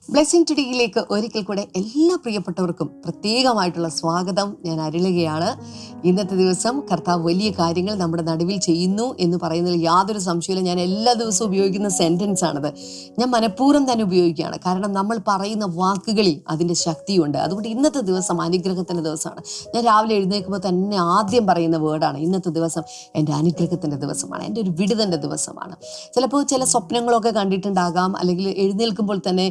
Blessing ടുഡേയിലേക്ക് ഒരിക്കൽ കൂടെ എല്ലാ പ്രിയപ്പെട്ടവർക്കും പ്രത്യേകമായിട്ടുള്ള സ്വാഗതം ഞാൻ അരുളുകയാണ്. ഇന്നത്തെ ദിവസം കർത്താവ് വലിയ കാര്യങ്ങൾ നമ്മുടെ നടുവിൽ ചെയ്യുന്നു എന്ന് പറയുന്നതിൽ യാതൊരു സംശയമില്ല. ഞാൻ എല്ലാ ദിവസവും ഉപയോഗിക്കുന്ന സെൻറ്റൻസ് ആണത്. ഞാൻ മനഃപൂർവ്വം തന്നെ ഉപയോഗിക്കുകയാണ്. കാരണം നമ്മൾ പറയുന്ന വാക്കുകളിൽ അതിൻ്റെ ശക്തിയുണ്ട്. അതുകൊണ്ട് ഇന്നത്തെ ദിവസം അനുഗ്രഹത്തിൻ്റെ ദിവസമാണ്. ഞാൻ രാവിലെ എഴുന്നേൽക്കുമ്പോൾ തന്നെ ആദ്യം പറയുന്ന വേർഡാണ്, ഇന്നത്തെ ദിവസം എൻ്റെ അനുഗ്രഹത്തിൻ്റെ ദിവസമാണ്, എൻ്റെ ഒരു വിടുതൻ്റെ ദിവസമാണ്. ചിലപ്പോൾ ചില സ്വപ്നങ്ങളൊക്കെ കണ്ടിട്ടുണ്ടാകാം, അല്ലെങ്കിൽ എഴുന്നേൽക്കുമ്പോൾ തന്നെ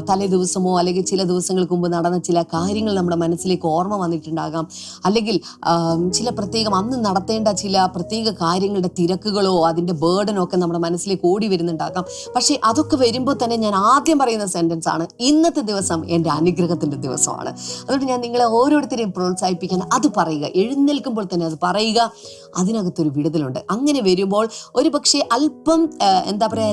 തലേ ദിവസമോ അല്ലെങ്കിൽ ചില ദിവസങ്ങൾക്ക് മുമ്പ് നടന്ന ചില കാര്യങ്ങൾ നമ്മുടെ മനസ്സിലേക്ക് ഓർമ്മ വന്നിട്ടുണ്ടാകാം. അല്ലെങ്കിൽ ചില പ്രത്യേകം അന്ന് നടത്തേണ്ട ചില പ്രത്യേക കാര്യങ്ങളുടെ തിരക്കുകളോ അതിൻ്റെ ബേർഡനോ ഒക്കെ നമ്മുടെ മനസ്സിലേക്ക് ഓടി വരുന്നുണ്ടാകാം. പക്ഷേ അതൊക്കെ വരുമ്പോൾ തന്നെ ഞാൻ ആദ്യം പറയുന്ന സെൻറ്റൻസ് ആണ്, ഇന്നത്തെ ദിവസം എൻ്റെ അനുഗ്രഹത്തിൻ്റെ ദിവസമാണ്. അതുകൊണ്ട് ഞാൻ നിങ്ങളെ ഓരോരുത്തരെയും പ്രോത്സാഹിപ്പിക്കാൻ അത് പറയുക, എഴുന്നേൽക്കുമ്പോൾ തന്നെ അത് പറയുക. അതിനകത്തൊരു വിടുതലുണ്ട്. അങ്ങനെ വരുമ്പോൾ ഒരു പക്ഷേ അല്പം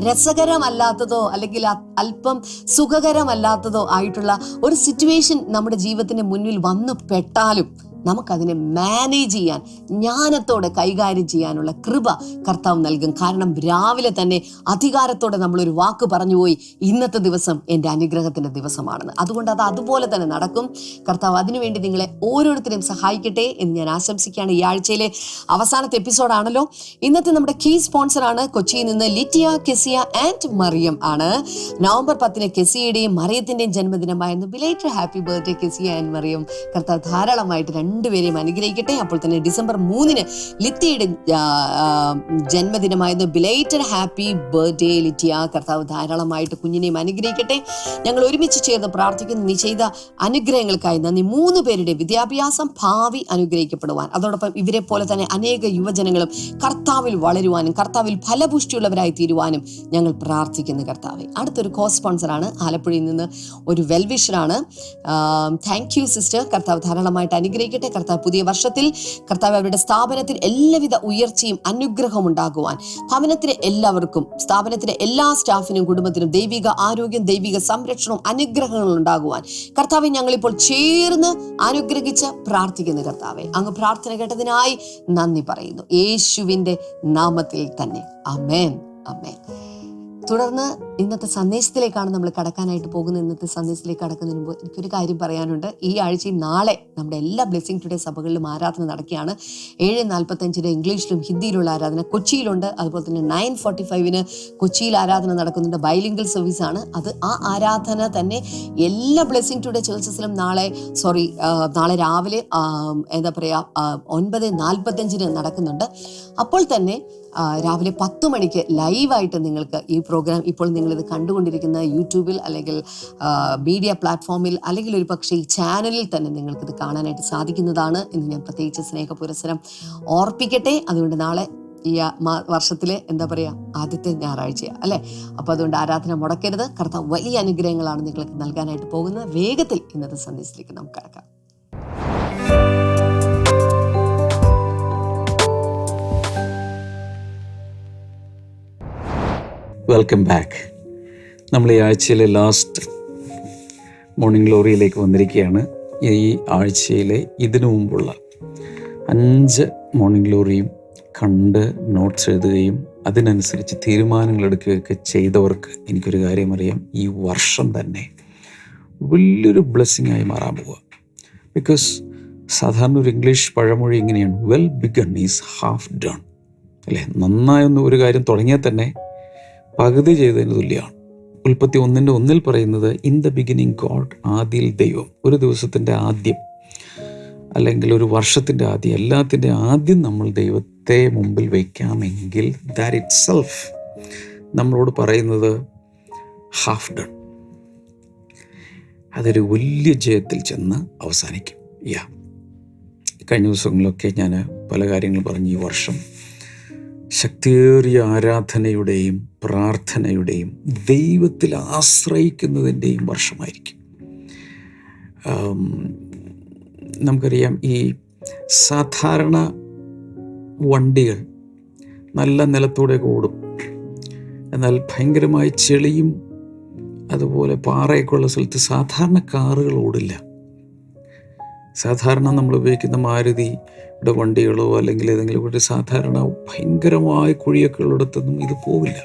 രസകരമല്ലാത്തതോ അല്ലെങ്കിൽ അല്പം സുഖകരമല്ലാത്തതോ ആയിട്ടുള്ള ഒരു സിറ്റുവേഷൻ നമ്മുടെ ജീവിതത്തിന് മുന്നിൽ വന്നു പെട്ടാലും നമുക്കതിനെ മാനേജ് ചെയ്യാൻ, ജ്ഞാനത്തോടെ കൈകാര്യം ചെയ്യാനുള്ള കൃപ കർത്താവ് നൽകും. കാരണം രാവിലെ തന്നെ അധികാരത്തോടെ നമ്മളൊരു വാക്ക് പറഞ്ഞുപോയി, ഇന്നത്തെ ദിവസം എൻ്റെ അനുഗ്രഹത്തിൻ്റെ ദിവസമാണെന്ന്. അതുകൊണ്ട് അത് അതുപോലെ തന്നെ നടക്കും. കർത്താവ് അതിനുവേണ്ടി നിങ്ങളെ ഓരോരുത്തരെയും സഹായിക്കട്ടെ എന്ന് ഞാൻ ആശംസിക്കുകയാണ്. ഈ ആഴ്ചയിലെ അവസാനത്തെ എപ്പിസോഡാണല്ലോ. ഇന്നത്തെ നമ്മുടെ കീ സ്പോൺസറാണ് കൊച്ചിയിൽ നിന്ന് ലിറ്റിയ, കെസിയ ആൻഡ് മറിയം ആണ്. നവംബർ 10 കെസിയയുടെയും മറിയത്തിൻ്റെയും ജന്മദിനമായിരുന്നു. Belated happy birthday Kezia and Mariyam. കർത്താവ് ധാരാളമായിട്ട് രണ്ടുപേരെയും അനുഗ്രഹിക്കട്ടെ. അപ്പോൾ തന്നെ ഡിസംബർ 3 ലിറ്റിയയുടെ ജന്മദിനമായിരുന്നു. Belated happy birthday Litiya. കർത്താവ് ധാരാളമായിട്ട് കുഞ്ഞിനെയും അനുഗ്രഹിക്കട്ടെ. ഞങ്ങൾ ഒരുമിച്ച് ചേർന്ന് പ്രാർത്ഥിക്കുന്നു. നീ ചെയ്ത അനുഗ്രഹങ്ങൾക്കായി നന്ദി. 3 പേരുടെ വിദ്യാഭ്യാസം, ഭാവി അനുഗ്രഹിക്കപ്പെടുവാൻ, അതോടൊപ്പം ഇവരെ പോലെ തന്നെ അനേക യുവജനങ്ങളും കർത്താവിൽ വളരുവാനും കർത്താവിൽ ഫലപുഷ്ടിയുള്ളവരായി തീരുവാനും ഞങ്ങൾ പ്രാർത്ഥിക്കുന്നു കർത്താവെ. അടുത്തൊരു കോ സ്പോൺസറാണ്, ആലപ്പുഴയിൽ നിന്ന് ഒരു വെൽവിഷറാണ്. Thank you sister. കർത്താവ് ധാരാളമായിട്ട് അനുഗ്രഹിക്കട്ടെ. കർത്താവ് പുതിയ വർഷത്തിൽ കർത്താവ് അവരുടെ സ്ഥാപനത്തിൽ എല്ലാവിധ ഉയർച്ചയും അനുഗ്രഹവും ഉണ്ടാകുവാൻ, ഭവനത്തിലെ എല്ലാവർക്കും, സ്ഥാപനത്തിലെ എല്ലാ സ്റ്റാഫിനും കുടുംബത്തിനും ദൈവിക ആരോഗ്യം, ദൈവിക സംരക്ഷണവും അനുഗ്രഹങ്ങളും ഉണ്ടാകുവാൻ കർത്താവെ ഞങ്ങളിപ്പോൾ ചേർന്ന് അനുഗ്രഹിച്ച് പ്രാർത്ഥിക്കുന്നു കർത്താവെ. അങ്ങ് പ്രാർത്ഥന കേട്ടതിനായി നന്ദി പറയുന്നു, യേശുവിൻ്റെ നാമത്തിൽ തന്നെ. ആമേൻ, ആമേൻ. തുടർന്ന് ഇന്നത്തെ സന്ദേശത്തിലേക്കാണ് നമ്മൾ കടക്കാനായിട്ട് പോകുന്നത്. ഇന്നത്തെ സന്ദേശത്തിലേക്ക് കടക്കുന്നതിന് മുമ്പ് എനിക്കൊരു കാര്യം പറയാനുണ്ട്. ഈ ആഴ്ചയും നാളെ നമ്മുടെ എല്ലാ ബ്ലെസ്സിംഗ് ടുഡേ സഭകളിലും ആരാധന നടക്കുകയാണ്. 7:45 ഇംഗ്ലീഷിലും ഹിന്ദിയിലുള്ള ആരാധന കൊച്ചിയിലുണ്ട്. അതുപോലെ തന്നെ 9:45 കൊച്ചിയിൽ ആരാധന നടക്കുന്നുണ്ട്. ബൈലിംഗൽ സർവീസാണ് അത്. ആ ആരാധന തന്നെ എല്ലാ ബ്ലെസ്സിംഗ് ടുഡേ ചേർച്ചസിലും നാളെ രാവിലെ 9:45 നടക്കുന്നുണ്ട്. അപ്പോൾ തന്നെ രാവിലെ 10 മണിക്ക് ലൈവായിട്ട് നിങ്ങൾക്ക് ഈ പ്രോഗ്രാം ഇപ്പോൾ നിങ്ങളിത് കണ്ടുകൊണ്ടിരിക്കുന്ന യൂട്യൂബിൽ അല്ലെങ്കിൽ മീഡിയ പ്ലാറ്റ്ഫോമിൽ അല്ലെങ്കിൽ ഒരു പക്ഷേ ഈ ചാനലിൽ തന്നെ നിങ്ങൾക്കിത് കാണാനായിട്ട് സാധിക്കുന്നതാണ് എന്ന് ഞാൻ പ്രത്യേകിച്ച് സ്നേഹപുരസ്സരം ഓർപ്പിക്കട്ടെ. അതുകൊണ്ട് നാളെ ഈ വർഷത്തിലെ ആദ്യത്തെ ഞായറാഴ്ചയാണ് അല്ലേ. അപ്പോൾ അതുകൊണ്ട് ആരാധന മുടക്കരുത്. കർത്താവ് വലിയ അനുഗ്രഹങ്ങളാണ് നിങ്ങൾക്ക് നൽകാനായിട്ട് പോകുന്നത്. വേഗത്തിൽ ഇന്നത്തെ സന്ദേശത്തിലേക്ക് നമുക്ക് കടക്കാം. Welcome back. നമ്മൾ ഈ ആഴ്ചയിലെ ലാസ്റ്റ് മോർണിംഗ് ഗ്ലോറിയിലേക്ക് വന്നിരിക്കുകയാണ്. ഈ ആഴ്ചയിലെ ഇതിനു മുമ്പുള്ള 5 മോർണിംഗ് ഗ്ലോറിയും കണ്ട് നോട്ട്സ് എഴുതുകയും അതിനനുസരിച്ച് തീരുമാനങ്ങൾ എടുക്കുകയൊക്കെ ചെയ്തവർക്ക് എനിക്കൊരു കാര്യം അറിയാം, ഈ വർഷം തന്നെ വലിയൊരു ബ്ലെസ്സിങ് ആയി മാറാൻ പോവുക. ബിക്കോസ് സാധാരണ ഒരു ഇംഗ്ലീഷ് പഴമൊഴി ഇങ്ങനെയാണ്, well begun is half done അല്ലേ. നന്നായൊന്ന് ഒരു കാര്യം തുടങ്ങിയാൽ തന്നെ പകുതി ചെയ്തതിന് തുല്യമാണ്. ഉൽപ്പത്തി 1:1 പറയുന്നത്, ഇൻ ദ ബിഗിനിങ് ഗോഡ്, ആദിയിൽ ദൈവം. ഒരു ദിവസത്തിൻ്റെ ആദ്യം അല്ലെങ്കിൽ ഒരു വർഷത്തിൻ്റെ ആദ്യം, എല്ലാത്തിൻ്റെ ആദ്യം നമ്മൾ ദൈവത്തെ മുമ്പിൽ വയ്ക്കാമെങ്കിൽ ദാറ്റ് ഇറ്റ് സെൽഫ് നമ്മളോട് പറയുന്നത് ഹാഫ് ഡൺ. അതൊരു വലിയ ജയത്തിൽ ചെന്ന് അവസാനിക്കും. കഴിഞ്ഞ ദിവസങ്ങളിലൊക്കെ ഞാൻ പല കാര്യങ്ങൾ പറഞ്ഞു. ഈ വർഷം ശക്തിയേറിയ ആരാധനയുടെയും പ്രാർത്ഥനയുടെയും ദൈവത്തിൽ ആശ്രയിക്കുന്നതിൻ്റെയും വർഷമായിരിക്കും. നമുക്കറിയാം, ഈ സാധാരണ വണ്ടികൾ നല്ല നിലത്തൂടെ ഓടും, എന്നാൽ ഭയങ്കരമായ ചെളിയും അതുപോലെ പാറയൊക്കെ ഉള്ള സ്ഥലത്ത് സാധാരണ കാറുകൾ ഓടില്ല. സാധാരണ നമ്മൾ ഉപയോഗിക്കുന്ന മാരുതിയുടെ വണ്ടികളോ അല്ലെങ്കിൽ ഏതെങ്കിലും ഒരു സാധാരണ ഭയങ്കരമായ കുഴിയൊക്കെ ഉള്ളിടത്തൊന്നും ഇത് പോവില്ല.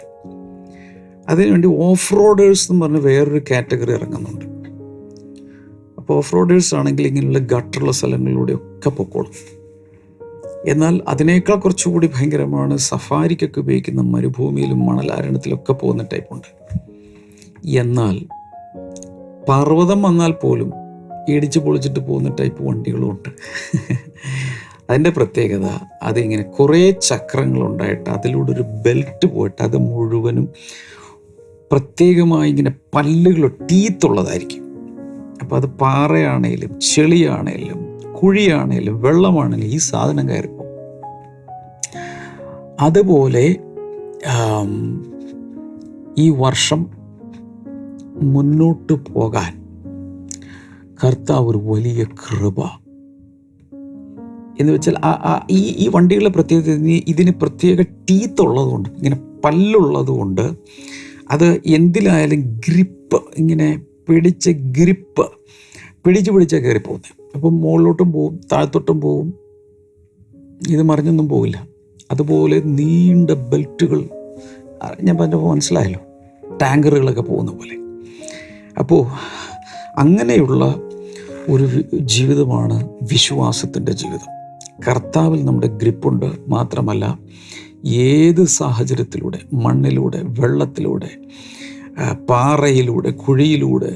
അതിനുവേണ്ടി ഓഫ് റോഡേഴ്സ് എന്ന് പറഞ്ഞ് വേറൊരു കാറ്റഗറി ഇറങ്ങുന്നുണ്ട്. അപ്പോൾ ഓഫ് റോഡേഴ്സ് ആണെങ്കിൽ ഇങ്ങനെയുള്ള ഗട്ടറുള്ള സ്ഥലങ്ങളിലൂടെയൊക്കെ പൊക്കോളും. എന്നാൽ അതിനേക്കാൾ കുറച്ചുകൂടി ഭയങ്കരമാണ് സഫാരിക്കൊക്കെ ഉപയോഗിക്കുന്ന മരുഭൂമിയിലും മണലാരണത്തിലൊക്കെ പോകുന്ന ടൈപ്പുണ്ട്. എന്നാൽ പർവ്വതം വന്നാൽ പോലും ഇടിച്ച് പൊളിച്ചിട്ട് പോകുന്ന ടൈപ്പ് വണ്ടികളും ഉണ്ട്. അതിൻ്റെ പ്രത്യേകത അതിങ്ങനെ കുറേ ചക്രങ്ങളുണ്ടായിട്ട് അതിലൂടെ ഒരു ബെൽറ്റ് പോയിട്ട് അത് മുഴുവനും പ്രത്യേകമായി ഇങ്ങനെ ടീത്തുള്ളതായിരിക്കും. അപ്പോൾ അത് പാറയാണേലും ചെളിയാണേലും കുഴിയാണേലും വെള്ളമാണേലും ഈ സാധനം കയറിപ്പോ. അതുപോലെ ഈ വർഷം മുന്നോട്ട് പോകാൻ കർത്താവ് ഒരു വലിയ കൃപ എന്ന് വെച്ചാൽ ഈ വണ്ടികളുടെ പ്രത്യേകത ഇതിന് പ്രത്യേക ടീത്തുള്ളതുകൊണ്ട്, ഇങ്ങനെ പല്ലുള്ളത് കൊണ്ട് അത് എന്തിലായാലും ഗ്രിപ്പ്, ഇങ്ങനെ പിടിച്ച് കയറി പോകുന്നത്. അപ്പം മുകളിലോട്ടും പോവും, താഴത്തോട്ടും പോവും, ഇത് മറിഞ്ഞൊന്നും പോവില്ല. അതുപോലെ നീണ്ട ബെൽറ്റുകൾ, ഞാൻ പറഞ്ഞപ്പോൾ മനസ്സിലായല്ലോ, ടാങ്കറുകളൊക്കെ പോകുന്ന പോലെ. അപ്പോൾ അങ്ങനെയുള്ള ഒരു ജീവിതമാണ് വിശ്വാസത്തിൻ്റെ ജീവിതം. കർത്താവിൽ നമ്മുടെ ഗ്രിപ്പുണ്ട്. മാത്രമല്ല ഏത് സാഹചര്യത്തിലൂടെ, മണ്ണിലൂടെ, വെള്ളത്തിലൂടെ, പാറയിലൂടെ, കുഴിയിലൂടെ,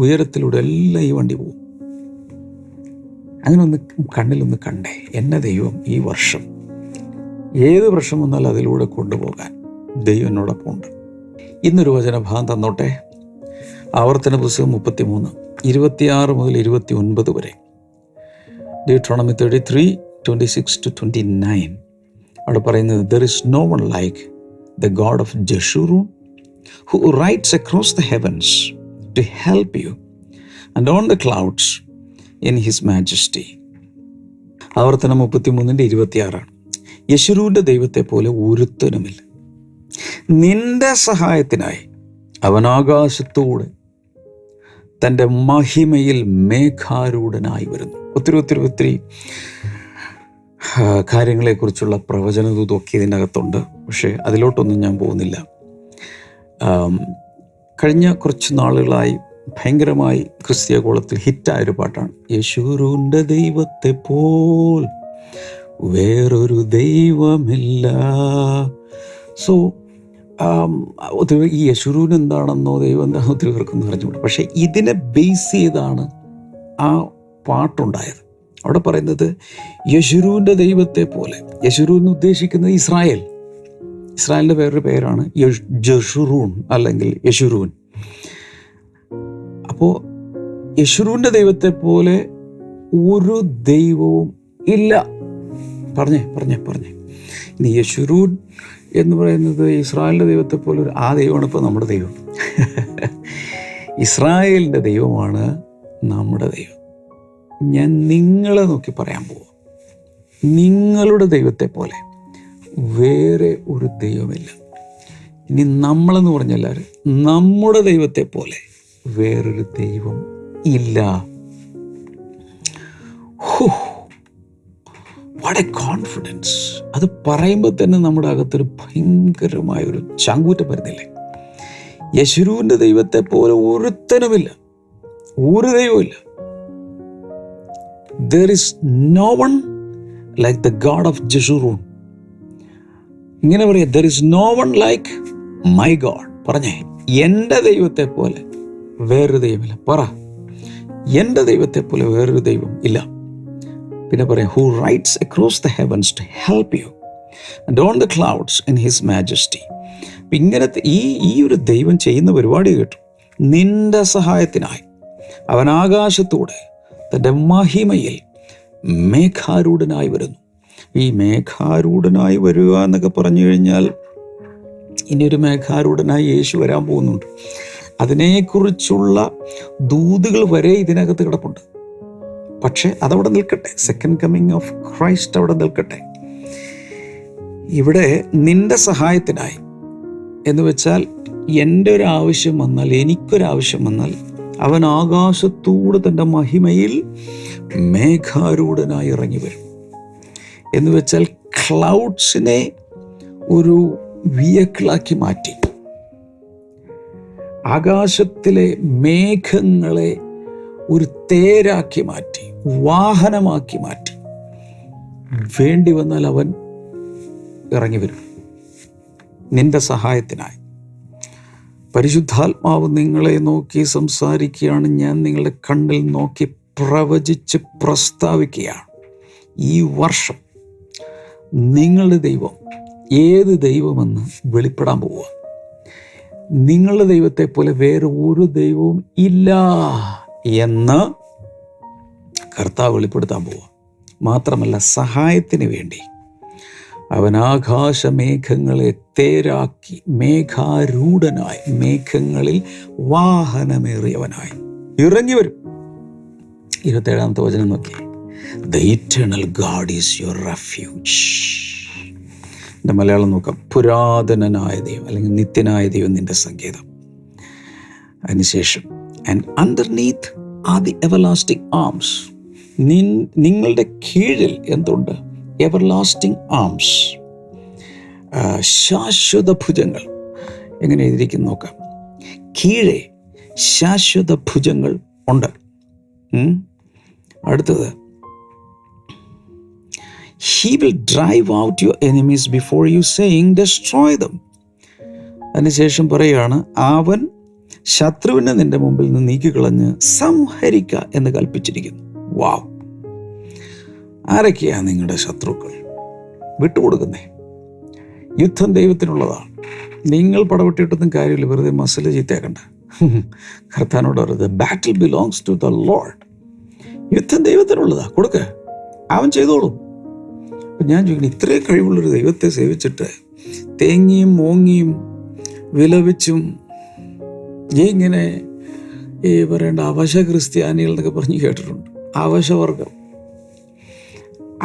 ഉയരത്തിലൂടെ എല്ലാം ഈ വണ്ടി പോകും. അങ്ങനെ കണ്ണിലൊന്ന് കണ്ടേ, എന്നെ ദൈവം ഈ വർഷം ഏത് വർഷം വന്നാലും അതിലൂടെ കൊണ്ടുപോകാൻ ദൈവം എന്നോടൊപ്പം ഉണ്ട്. ഇന്നൊരു വചനഭാഗം തന്നോട്ടെ. ആവർത്തന പുസ്തകം 33, 26 മുതൽ 29 വരെ. Deuteronomy 33, 26-29. അവിടെ പറയുന്നത്, there is no one like the God of Jeshurun who rides across the heavens to help you and on the clouds in his majesty. ആവർത്തനം 33:26. യെശുരൂന്റെ ദൈവത്തെ പോലെ ഒരുത്തനുമില്ല. നിന്റെ സഹായത്തിനായി അവൻ ആകാശത്തോടെ തൻ്റെ മഹിമയിൽ മേഘാരൂഢനായി വരുന്നു. ഒത്തിരി കാര്യങ്ങളെക്കുറിച്ചുള്ള പ്രവചനദൂതൊക്കെ ഇതിനകത്തുണ്ട്. പക്ഷേ അതിലോട്ടൊന്നും ഞാൻ പോകുന്നില്ല. കഴിഞ്ഞ കുറച്ച് നാളുകളായി ഭയങ്കരമായി ക്രിസ്തീയ കോളത്തിൽ ഹിറ്റായൊരു പാട്ടാണ്, യെശുരൂന്റെ ദൈവത്തെ പോൽ വേറൊരു ദൈവമില്ല. സോ ഈ യെശുരൂൻ എന്താണെന്നോ ദൈവം എന്താണെന്നോ ഒത്തിരി പേർക്കൊന്നും അറിഞ്ഞുകൂടാ. പക്ഷേ ഇതിനെ ബേസ് ചെയ്താണ് ആ പാട്ടുണ്ടായത്. അവിടെ പറയുന്നത് യെശുരൂൻ്റെ ദൈവത്തെ പോലെ. യെശുരൂൻ എന്ന് ഉദ്ദേശിക്കുന്നത് ഇസ്രായേലിൻ്റെ വേറൊരു പേരാണ് ജഷുറൂൺ അല്ലെങ്കിൽ യെശുരൂൻ. അപ്പോൾ യെശുരൂൻ്റെ ദൈവത്തെ പോലെ ഒരു ദൈവവും ഇല്ല. പറഞ്ഞേ. ഇനി യെശുരൂൻ എന്ന് പറയുന്നത് ഇസ്രായേലിൻ്റെ ദൈവത്തെ പോലെ ആ ദൈവമാണ് ഇപ്പോൾ നമ്മുടെ ദൈവം. ഇസ്രായേലിൻ്റെ ദൈവമാണ് നമ്മുടെ ദൈവം. ഞാൻ നിങ്ങളെ നോക്കി പറയാൻ പോവാം, നിങ്ങളുടെ ദൈവത്തെ പോലെ വേറെ ഒരു ദൈവമില്ല. ഇനി നമ്മളെന്ന് പറഞ്ഞാൽ നമ്മുടെ ദൈവത്തെ പോലെ വേറൊരു ദൈവം ഇല്ല. What A confidence! അത് പറയുമ്പോൾ തന്നെ നമ്മുടെ അകത്തൊരു ഭയങ്കരമായൊരു ചങ്കൂറ്റം വരുന്നില്ലേ? യെശുരൂന്റെ ദൈവത്തെ പോലെ ഒരുത്തനുമില്ല, ഒരു ദൈവമില്ല. There is no one like the God of Jeshurun. ഇങ്ങനെ പറയാം, there is no one like my God. പറഞ്ഞേ, എൻ്റെ ദൈവത്തെ പോലെ വേറൊരു ദൈവമില്ല. പറ, എൻ്റെ ദൈവത്തെ പോലെ വേറൊരു ദൈവം ഇല്ല. പിന്നെ പറയാം, who rides across the heavens to help you and on the clouds in his majesty. ഇങ്ങനത്തെ ഈ ഒരു ദൈവം ചെയ്യുന്ന പരിപാടി കേട്ടു. നിന്റെ സഹായത്തിനായി അവൻ ആകാശത്തൂടെ തൻ്റെ മഹിമയിൽ മേഘാരൂഢനായി വരുന്നു. ഈ മേഘാരൂഢനായി വരിക എന്നൊക്കെ പറഞ്ഞു കഴിഞ്ഞാൽ ഇനിയൊരു മേഘാരൂഢനായി യേശു വരാൻ പോകുന്നുണ്ട്. അതിനെക്കുറിച്ചുള്ള ദൂതുകൾ വരെ ഇതിനകത്ത് കിടപ്പുണ്ട്. പക്ഷെ അതവിടെ നിൽക്കട്ടെ, സെക്കൻഡ് കമ്മിങ് ഓഫ് ക്രൈസ്റ്റ് അവിടെ നിൽക്കട്ടെ. ഇവിടെ നിന്റെ സഹായത്തിനായി എന്ന് വെച്ചാൽ എൻ്റെ ഒരു ആവശ്യം വന്നാൽ, എനിക്കൊരാവശ്യം വന്നാൽ അവൻ ആകാശത്തൂടെ തൻ്റെ മഹിമയിൽ മേഘാരൂഢനായി ഇറങ്ങി വരും. എന്ന് വെച്ചാൽ ക്ലൗഡ്സിനെ ഒരു വെഹിക്കിളാക്കി മാറ്റി ആകാശത്തിലെ മേഘങ്ങളെ ഒരു തേരാക്കി മാറ്റി, വാഹനമാക്കി മാറ്റി. വേണ്ടി വന്നാൽ അവൻ ഇറങ്ങി വരും നിന്റെ സഹായത്തിനായി. പരിശുദ്ധാത്മാവ് നിങ്ങളെ നോക്കി സംസാരിക്കുകയാണ്. ഞാൻ നിങ്ങളുടെ കണ്ണിൽ നോക്കി പ്രവചിച്ച് പ്രസ്താവിക്കുകയാണ്, ഈ വർഷം നിങ്ങളുടെ ദൈവം ഏത് ദൈവമെന്ന് വെളിപ്പെടാൻ പോവുക. നിങ്ങളുടെ ദൈവത്തെ പോലെ വേറെ ഒരു ദൈവവും ഇല്ല എന്ന് കർത്താവ് വെളിപ്പെടുത്താൻ പോവുക. മാത്രമല്ല, സഹായത്തിന് വേണ്ടി അവൻ ആകാശമേഘങ്ങളെ തേരാക്കി, മേഘാരൂഢനായി, മേഘങ്ങളിൽ വാഹനമേറിയവനായി ഇറങ്ങി വരും. 27-ാമത്തെ വചനം നോക്കി. The eternal God is your refuge. എൻ്റെ മലയാളം നോക്കാം. പുരാതനനായ ദൈവം അല്ലെങ്കിൽ നിത്യനായ ദൈവം നിന്റെ സങ്കേതം. അതിനുശേഷം and underneath are the everlasting arms. നിങ്ങളുടെ കീഴിൽ എന്തുണ്ട്? എവർലാസ്റ്റിംഗ് ആംസ്, ശാശ്വത ഭുജങ്ങൾ. എങ്ങനെ എഴുതിയിരിക്കുന്നു നോക്കാം. കീഴെ ശാശ്വത ഭുജങ്ങൾ ഉണ്ട്. അടുത്തത്, He will drive out your enemies before you, saying, destroy them. അതിനുശേഷം പറയുകയാണ്, അവൻ ശത്രുവിനെ നിന്റെ മുമ്പിൽ നിന്ന് നീക്കിക്കളഞ്ഞ് സംഹരിക്ക എന്ന് കൽപ്പിച്ചിരിക്കുന്നു. വാവ്! ആരൊക്കെയാണ് നിങ്ങളുടെ ശത്രുക്കൾ? വിട്ടുകൊടുക്കുന്നേ. യുദ്ധം ദൈവത്തിനുള്ളതാണ്. നിങ്ങൾ പടവെട്ടിയിട്ടൊന്നും കാര്യമില്ല, വെറുതെ മസിൽ ചീത്തയാക്കണ്ട. കർത്താനോട് പറയുന്നത്, battle belongs to the Lord. യുദ്ധം ദൈവത്തിനുള്ളതാ, കൊടുക്ക, അവൻ ചെയ്തോളും. അപ്പം ഞാൻ ചോദിക്കണം, ഇത്രയും കഴിവുള്ളൊരു ദൈവത്തെ സേവിച്ചിട്ട് തേങ്ങിയും മോങ്ങിയും വിലപിച്ചും ഇങ്ങനെ പറയേണ്ട അവശ ക്രിസ്ത്യാനികൾ എന്നൊക്കെ പറഞ്ഞ് കേട്ടിട്ടുണ്ട്. അവശവർഗം.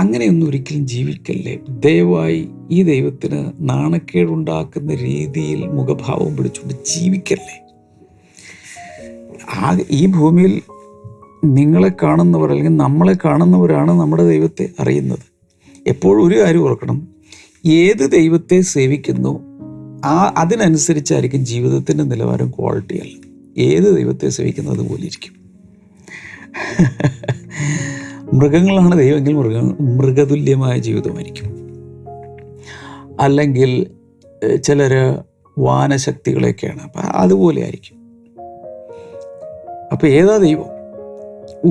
അങ്ങനെയൊന്നും ഒരിക്കലും ജീവിക്കല്ലേ. ദയവായി ഈ ദൈവത്തിന് നാണക്കേടുണ്ടാക്കുന്ന രീതിയിൽ മുഖഭാവം പിടിച്ചുകൊണ്ട് ജീവിക്കല്ലേ. ഈ ഭൂമിയിൽ നിങ്ങളെ കാണുന്നവർ അല്ലെങ്കിൽ നമ്മളെ കാണുന്നവരാണ് നമ്മുടെ ദൈവത്തെ അറിയുന്നത്. എപ്പോഴും ഒരു കാര്യം ഓർക്കണം, ഏത് ദൈവത്തെ സേവിക്കുന്നു അതിനനുസരിച്ചായിരിക്കും ജീവിതത്തിൻ്റെ നിലവാരം, ക്വാളിറ്റി അല്ല. ഏത് ദൈവത്തെ സേവിക്കുന്നത് പോലെ ഇരിക്കും. മൃഗങ്ങളാണ് ദൈവമെങ്കിൽ മൃഗതുല്യമായ ജീവിതമായിരിക്കും. അല്ലെങ്കിൽ ചിലർ വാനശക്തികളൊക്കെയാണ്, അപ്പം അതുപോലെ ആയിരിക്കും. അപ്പം ഏതാ ദൈവം?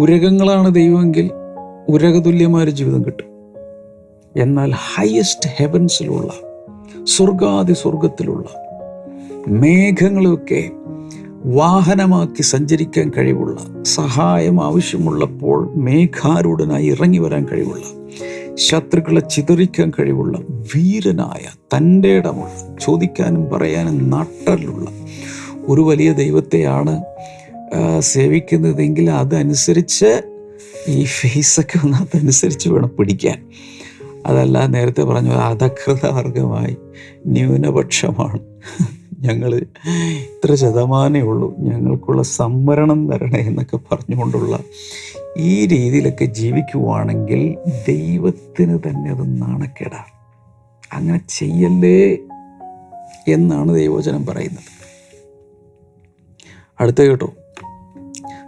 ഉരകങ്ങളാണ് ദൈവമെങ്കിൽ ഉരകതുല്യമായൊരു ജീവിതം കിട്ടും. എന്നാൽ ഹയസ്റ്റ് ഹെവൻസിലുള്ള, സ്വർഗാദി സ്വർഗത്തിലുള്ള മേഘങ്ങളൊക്കെ വാഹനമാക്കി സഞ്ചരിക്കാൻ കഴിവുള്ള, സഹായം ആവശ്യമുള്ളപ്പോൾ മേഘാരൂഢനായി ഇറങ്ങി വരാൻ കഴിവുള്ള, ശത്രുക്കളെ ചിതറിക്കാൻ കഴിവുള്ള, വീരനായ, തൻ്റെ ഇടമുള്ള, ചോദിക്കാനും പറയാനും നട്ടലുള്ള ഒരു വലിയ ദൈവത്തെയാണ് സേവിക്കുന്നതെങ്കിൽ അതനുസരിച്ച് ഈ ഫേസൊക്കെ ഒന്ന് അതനുസരിച്ച് വേണം പിടിക്കാൻ. അതല്ല, നേരത്തെ പറഞ്ഞ അധകൃതവർഗമായി ന്യൂനപക്ഷമാണ് ഞങ്ങൾ, ഇത്ര ശതമാനമേ ഉള്ളൂ, ഞങ്ങൾക്കുള്ള സംവരണം തരണേ എന്നൊക്കെ പറഞ്ഞുകൊണ്ടുള്ള ഈ രീതിയിലൊക്കെ ജീവിക്കുവാണെങ്കിൽ ദൈവത്തിന് തന്നെ അത് നാണക്കേടാണ്. അങ്ങനെ ചെയ്യല്ലേ എന്നാണ് ദൈവവചനം പറയുന്നത്. അടുത്ത കേട്ടോ.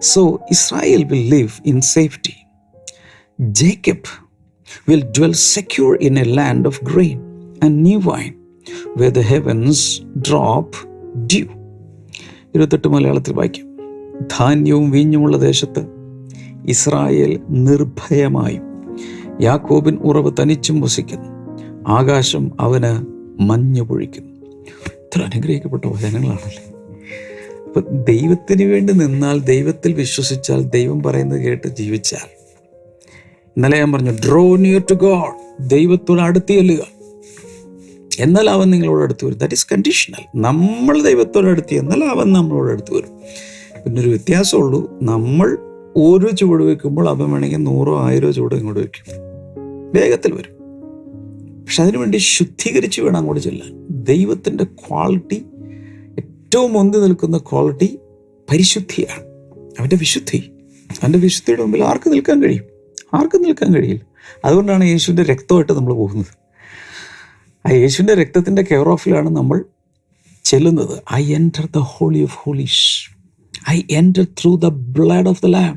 So Israel will live in safety. Jacob will dwell secure in a land of grain and new wine, where the heavens drop dew. 28 മലയാളത്തിൽ വായിക്കാം. ധാന്യവും വീഞ്ഞുമുള്ള ദേശത്ത് ഇസ്രായേൽ നിർഭയമായും യാക്കോബിൻ ഉറവ് തനിച്ചും വസിക്കുന്നു. ആകാശം അവന് മഞ്ഞ് പൊഴിക്കുന്നു. ഇത്ര അനുഗ്രഹിക്കപ്പെട്ട വചനങ്ങളാണല്ലേ. അപ്പം ദൈവത്തിന് വേണ്ടി നിന്നാൽ, ദൈവത്തിൽ വിശ്വസിച്ചാൽ, ദൈവം പറയുന്നത് കേട്ട് ജീവിച്ചാൽ, ഇന്നലെ ഞാൻ പറഞ്ഞു, ഡ്രോ നിയർ ടു ഗോഡ്, ദൈവത്തോട് അടുത്ത് ചെല്ലുക, എന്നാൽ അവൻ നിങ്ങളോട് അടുത്ത് വരും. That is conditional. നമ്മൾ ദൈവത്തോട് അടുത്ത് എന്നാൽ അവൻ നമ്മളോട് അടുത്ത് വരും. പിന്നൊരു വ്യത്യാസമുള്ളൂ, നമ്മൾ ഒരു ചുവട് വെക്കുമ്പോൾ അവൻ വേണമെങ്കിൽ 100 1000 ചുവട് ഇങ്ങോട്ട് വയ്ക്കും, വേഗത്തിൽ വരും. പക്ഷെ അതിനുവേണ്ടി ശുദ്ധീകരിച്ച് വേണം അങ്ങോട്ട് ചെല്ലാൻ. ദൈവത്തിൻ്റെ ക്വാളിറ്റി, ഏറ്റവും മുന്തി നിൽക്കുന്ന ക്വാളിറ്റി പരിശുദ്ധിയാണ്. അവൻ്റെ വിശുദ്ധി. അവൻ്റെ വിശുദ്ധിയുടെ മുമ്പിൽ ആർക്ക് നിൽക്കാൻ കഴിയും? ആർക്കും നിൽക്കാൻ കഴിയില്ല. അതുകൊണ്ടാണ് യേശുവിൻ്റെ രക്തമായിട്ട് നമ്മൾ പോകുന്നത്. ആ യേശുവിൻ്റെ രക്തത്തിൻ്റെ കെയർ ഓഫിലാണ് നമ്മൾ ചെല്ലുന്നത്, I enter the holy of holies, I enter through the blood of the lamb.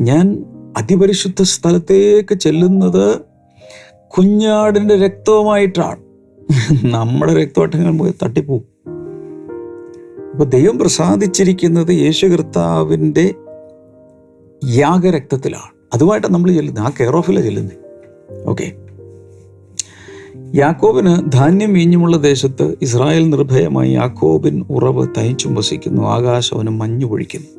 ഞാൻ അതിപരിശുദ്ധ സ്ഥലത്തേക്ക് ചെല്ലുന്നത് കുഞ്ഞാടിൻ്റെ രക്തവുമായിട്ടാണ്. നമ്മുടെ രക്തമായിട്ട് തട്ടിപ്പോവും. അപ്പോൾ ദൈവം പ്രസാദിച്ചിരിക്കുന്നത് യേശു കർത്താവിൻ്റെ യാഗരക്തത്തിലാണ്. അതുമായിട്ടാണ് നമ്മൾ ചെല്ലുന്നത്. ആ കെയർ ഓഫിലാണ് ചെല്ലുന്നത്. ഓക്കെ. യാക്കോബിന് ധാന്യം വീഞ്ഞുമുള്ള ദേശത്ത് ഇസ്രായേൽ നിർഭയമായി യാക്കോബിൻ ഉറവ് തനിച്ചും വസിക്കുന്നു. ആകാശം അവന് മഞ്ഞു പൊഴിക്കുന്നു.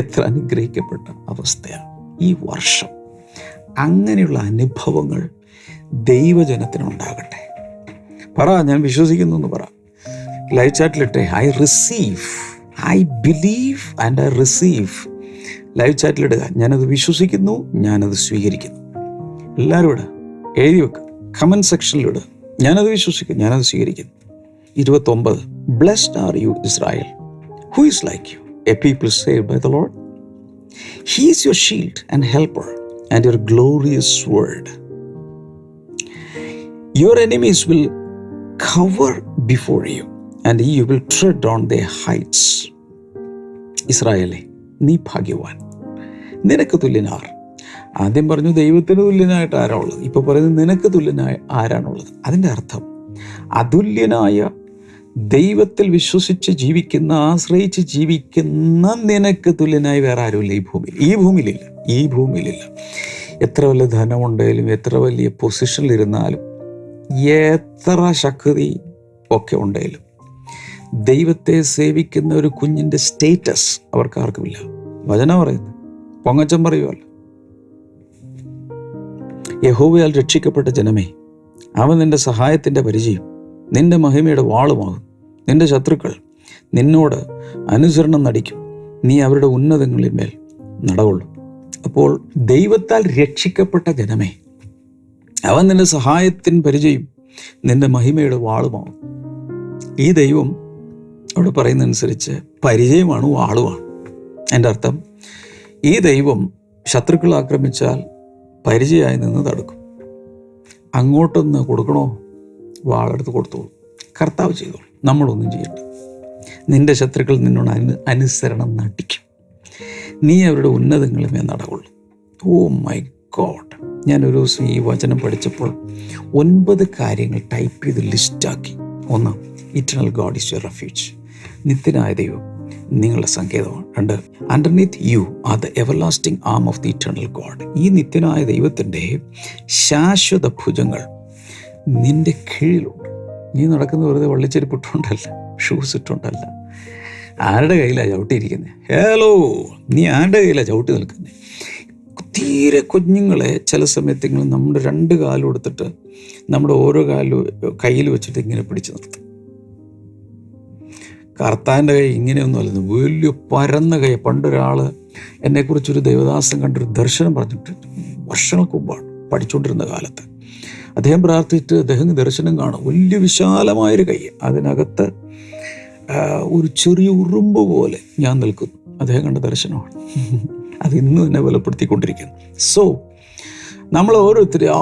എത്ര അനുഗ്രഹിക്കപ്പെട്ട അവസ്ഥയാണ് ഈ വർഷം. അങ്ങനെയുള്ള അനുഭവങ്ങൾ ദൈവജനത്തിനുണ്ടാകട്ടെ. പറ, ഞാൻ വിശ്വസിക്കുന്നു എന്ന് പറ. ലൈവ് ചാറ്റിലിട്ടെ, I receive, I believe and I receive. Live ചാറ്റിലിടുക, ഞാനത് വിശ്വസിക്കുന്നു, ഞാനത് സ്വീകരിക്കുന്നു. എല്ലാവരും ഇടുക, എഴുതി വെക്കുക, കമൻറ്റ് സെക്ഷനിലിടുക, ഞാനത് വിശ്വസിക്കുന്നു, ഞാനത് സ്വീകരിക്കുന്നു. 29, blessed are you Israel, who is like you, a people saved by the Lord. He is your shield and helper and your glorious word. Your enemies will cover before you and you will tread on their heights. ഇസ്രായേലേ, നീ ഭാഗ്യവാൻ, നിനക്ക് തുല്യനാർ. ആദ്യം പറഞ്ഞു ദൈവത്തിന് തുല്യനായിട്ട് ആരാ ഉള്ളത്. ഇപ്പോൾ പറയുന്നത് നിനക്ക് തുല്യനായ ആരാണുള്ളത്. അതിൻ്റെ അർത്ഥം അതുല്യനായ ദൈവത്തിൽ വിശ്വസിച്ച് ജീവിക്കുന്ന, ആശ്രയിച്ച് ജീവിക്കുന്ന നിനക്ക് തുല്യനായി വേറെ ആരുമില്ല ഈ ഭൂമിയിലില്ല. എത്ര വലിയ ധനമുണ്ടെങ്കിലും, എത്ര വലിയ പൊസിഷനിലിരുന്നാലും, എത്ര ശക്തി ഒക്കെ ഉണ്ടെങ്കിലും, ദൈവത്തെ സേവിക്കുന്ന ഒരു കുഞ്ഞിൻ്റെ സ്റ്റേറ്റസ് അവർക്കാർക്കുമില്ല. വചനം പറയുന്നത്, പൊങ്ങച്ചം പറയുമല്ലോ, യഹോവയാൽ രക്ഷിക്കപ്പെട്ട ജനമേ, അവൻ നിന്റെ സഹായത്തിൻ്റെ പരിചയം, നിന്റെ മഹിമയുടെ വാളുമാകും. നിന്റെ ശത്രുക്കൾ നിന്നോട് അനുസരണം നടിക്കും, നീ അവരുടെ ഉന്നതങ്ങളിന്മേൽ നടകൊള്ളും. അപ്പോൾ ദൈവത്താൽ രക്ഷിക്കപ്പെട്ട ജനമേ, അവൻ നിന്റെ സഹായത്തിന് പരിചയം, നിന്റെ മഹിമയുടെ വാളുമാകും. ഈ ദൈവം അവിടെ പറയുന്നതനുസരിച്ച് പരിചയമാണ്, വാളുമാണ്. എൻ്റെ അർത്ഥം, ഈ ദൈവം ശത്രുക്കൾ ആക്രമിച്ചാൽ പരിചയമായി നിന്ന് തടുക്കും. അങ്ങോട്ടൊന്ന് കൊടുക്കണോ, വാളെടുത്ത് കൊടുത്തോളൂ. കർത്താവ് ചെയ്തോളൂ, നമ്മളൊന്നും ചെയ്യണ്ട. നിന്റെ ശത്രുക്കൾ നിന്നോട് അനുസരണം നടിക്കും, നീ അവരുടെ ഉന്നതങ്ങളുമേ നടകൊള്ളൂ. Oh my God. ഞാനൊരു ദിവസം ഈ വചനം പഠിച്ചപ്പോൾ 9 കാര്യങ്ങൾ ടൈപ്പ് ചെയ്ത് ലിസ്റ്റാക്കി. 1, eternal God is your refuge, നിത്യനായ ദൈവം നിങ്ങളുടെ സങ്കേതമാണ്. 2, underneath you are the everlasting arm of the eternal God. ഈ നിത്യനായ ദൈവത്തിൻ്റെ ശാശ്വത ഭുജങ്ങൾ നിന്റെ കീഴിലുണ്ട്. നീ നടക്കുന്ന വെറുതെ വള്ളിച്ചെരുപ്പ് ഇട്ടുകൊണ്ടല്ല, ഷൂസ് ഇട്ടുകൊണ്ടല്ല. ആരുടെ കയ്യിലാണ് ചവിട്ടിയിരിക്കുന്നത്? ഹലോ, നീ ആരുടെ കയ്യിലാണ് ചവിട്ടി നിൽക്കുന്നത്? തീരെ കുഞ്ഞുങ്ങളെ ചില സമയത്തെങ്കിലും നമ്മുടെ 2 കാലും എടുത്തിട്ട് നമ്മുടെ ഓരോ കാലും കയ്യിൽ വെച്ചിട്ട് ഇങ്ങനെ പിടിച്ചു നിർത്തും. കർത്താവിൻ്റെ കൈ ഇങ്ങനെയൊന്നും അല്ലെന്ന്, വലിയ പരന്ന കൈ. പണ്ടൊരാൾ എന്നെക്കുറിച്ചൊരു ദേവദാസൻ കണ്ടൊരു ദർശനം പറഞ്ഞിട്ട്, വർഷങ്ങൾക്ക് മുമ്പാണ്, പഠിച്ചുകൊണ്ടിരുന്ന കാലത്ത്. അദ്ദേഹം പ്രാർത്ഥിച്ചിട്ട് അദ്ദേഹം ദർശനം കാണും, വലിയ വിശാലമായൊരു കൈ, അതിനകത്ത് ഒരു ചെറിയ ഉറുമ്പ് പോലെ ഞാൻ നിൽക്കുന്നു. അദ്ദേഹം കണ്ട ദർശനമാണ്. അത് ഇന്ന് തന്നെ ബലപ്പെടുത്തിക്കൊണ്ടിരിക്കുന്നു. സോ നമ്മൾ ഓരോരുത്തരും ആ